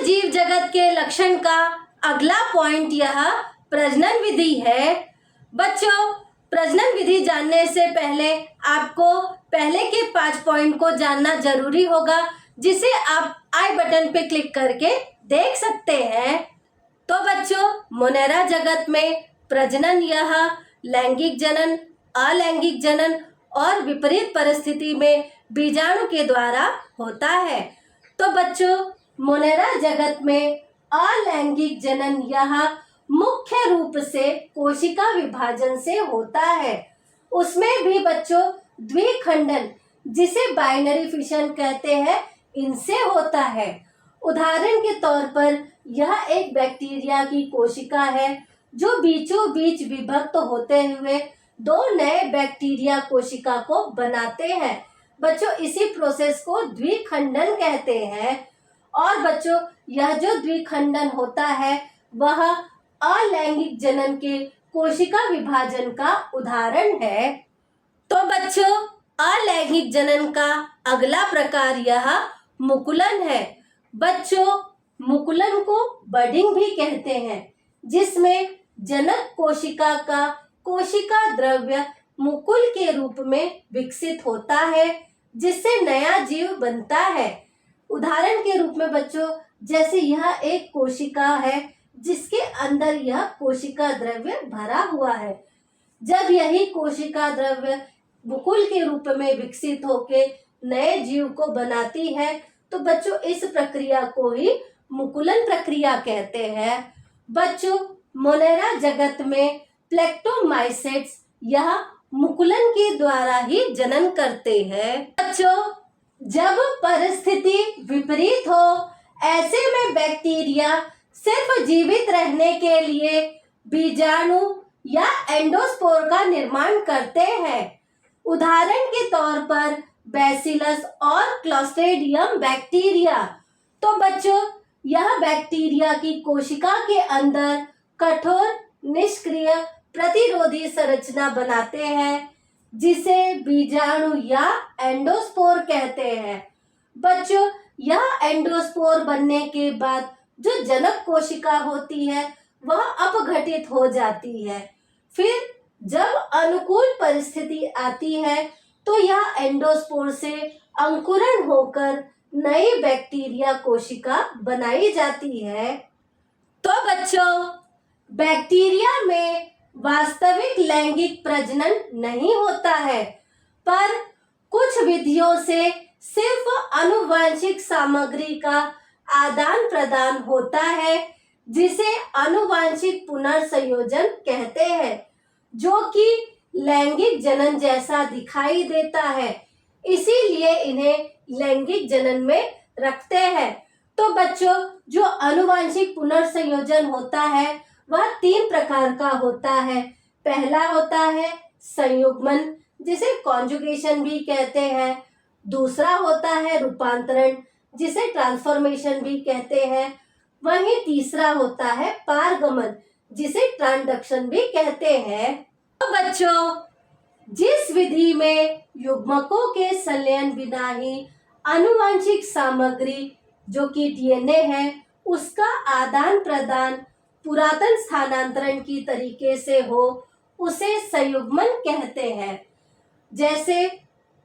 जीव जगत के लक्षण का अगला पॉइंट यह प्रजनन विधि है। बच्चों, प्रजनन विधि जानने से पहले आपको पहले के 5 पॉइंट को जानना जरूरी होगा, जिसे आप आई बटन पे क्लिक करके देख सकते हैं। तो बच्चों, मोनेरा जगत में प्रजनन यह लैंगिक जनन, अलैंगिक जनन और विपरीत परिस्थिति में बीजाणु के द्वारा होता है। तो बच्चों, मोनेरा जगत में अलैंगिक जनन यह मुख्य रूप से कोशिका विभाजन से होता है। उसमें भी बच्चों द्विखंडन, जिसे बाइनरी फिशन कहते हैं, इनसे होता है। उदाहरण के तौर पर यह एक बैक्टीरिया की कोशिका है जो बीचों बीच विभक्त होते हुए 2 नए बैक्टीरिया कोशिका को बनाते हैं। बच्चों, इसी प्रोसेस को द्विखंडन कहते हैं। और बच्चों, यह जो द्विखंडन होता है वह अलैंगिक जनन के कोशिका विभाजन का उदाहरण है। तो बच्चों, अलैंगिक जनन का अगला प्रकार यह मुकुलन है। बच्चों, मुकुलन को बडिंग भी कहते हैं, जिसमें जनक कोशिका का कोशिका द्रव्य मुकुल के रूप में विकसित होता है, जिससे नया जीव बनता है। उदाहरण के रूप में बच्चों, जैसे यह एक कोशिका है जिसके अंदर यह कोशिका द्रव्य भरा हुआ है। जब यही कोशिका द्रव्य मुकुल के रूप में विकसित होकर नए जीव को बनाती है, तो बच्चों इस प्रक्रिया को ही मुकुलन प्रक्रिया कहते हैं। बच्चों, मोनेरा जगत में प्लेक्टोमाइसेट्स यह मुकुलन के द्वारा ही जनन करते हैं। बच्चों, जब परिस्थिति विपरीत हो, ऐसे में बैक्टीरिया सिर्फ जीवित रहने के लिए बीजाणु या एंडोस्पोर का निर्माण करते हैं। उदाहरण के तौर पर बैसिलस और क्लोस्ट्रिडियम बैक्टीरिया। तो बच्चों, यह बैक्टीरिया की कोशिका के अंदर कठोर निष्क्रिय प्रतिरोधी संरचना बनाते हैं, जिसे बीजाणु या एंडोस्पोर कहते हैं। बच्चों, यह एंडोस्पोर बनने के बाद जो जनक कोशिका होती है वह अपघटित हो जाती है। फिर जब अनुकूल परिस्थिति आती है तो यह एंडोस्पोर से अंकुरण होकर नई बैक्टीरिया कोशिका बनाई जाती है। तो बच्चों, बैक्टीरिया में वास्तविक लैंगिक प्रजनन नहीं होता है, पर कुछ विधियों से सिर्फ आनुवंशिक सामग्री का आदान प्रदान होता है, जिसे आनुवंशिक पुनर्संयोजन कहते हैं, जो कि लैंगिक जनन जैसा दिखाई देता है। इसीलिए इन्हें लैंगिक जनन में रखते हैं। तो बच्चों, जो आनुवंशिक पुनर्संयोजन होता है वह 3 प्रकार का होता है। पहला होता है संयुग्मन, जिसे कॉन्जुगेशन भी कहते हैं। दूसरा होता है रूपांतरण, जिसे ट्रांसफॉर्मेशन भी कहते हैं। वहीं तीसरा होता है पारगमन, जिसे ट्रांसडक्शन भी कहते हैं। तो बच्चों, जिस विधि में युग्मकों के संलयन बिना ही आनुवंशिक सामग्री जो कि डीएनए है उसका आदान प्रदान पुरातन स्थानांतरण की तरीके से हो, उसे संयुग्मन कहते हैं। जैसे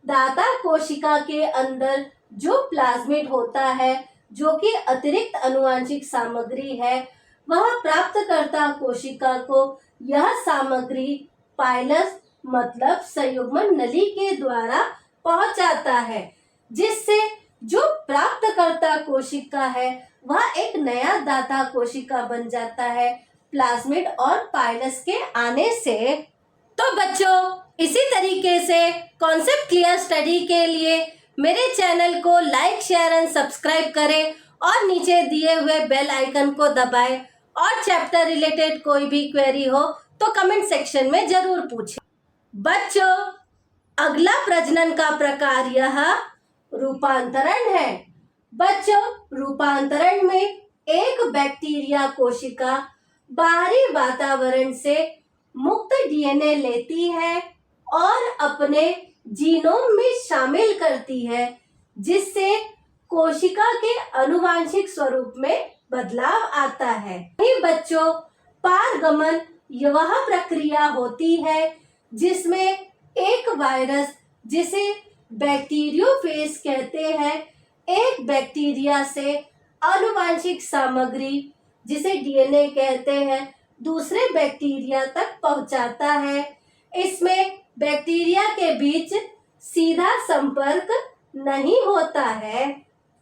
दाता कोशिका के अंदर जो प्लाज्मिड होता है, जो कि अतिरिक्त आनुवंशिक सामग्री है, वह प्राप्तकर्ता कोशिका को यह सामग्री पाइलस मतलब संयुग्मन नली के द्वारा पहुंचाता है, जिससे जो प्राप्तकर्ता कोशिका है वह एक नया दाता कोशिका बन जाता है प्लाज्मिड और पाइलस के आने से। तो बच्चों, इसी तरीके से कॉन्सेप्ट क्लियर स्टडी के लिए मेरे चैनल को लाइक, शेयर एंड सब्सक्राइब करें और नीचे दिए हुए बेल आइकन को दबाएं। और चैप्टर रिलेटेड कोई भी क्वेरी हो तो कमेंट सेक्शन में जरूर पूछें। बच्चों, अगला प्रजनन का प्रकार यह रूपांतरण है। बच्चों, रूपांतरण में एक बैक्टीरिया कोशिका बाहरी वातावरण से मुक्त डीएनए लेती है और अपने जीनोम में शामिल करती है, जिससे कोशिका के आनुवांशिक स्वरूप में बदलाव आता है। वहीं बच्चों, पारगमन वह प्रक्रिया होती है जिसमें एक वायरस, जिसे बैक्टीरियोफेज कहते हैं, एक बैक्टीरिया से आनुवांशिक सामग्री, जिसे डीएनए कहते हैं, दूसरे बैक्टीरिया तक पहुंचाता है। इसमें बैक्टीरिया के बीच सीधा संपर्क नहीं होता है।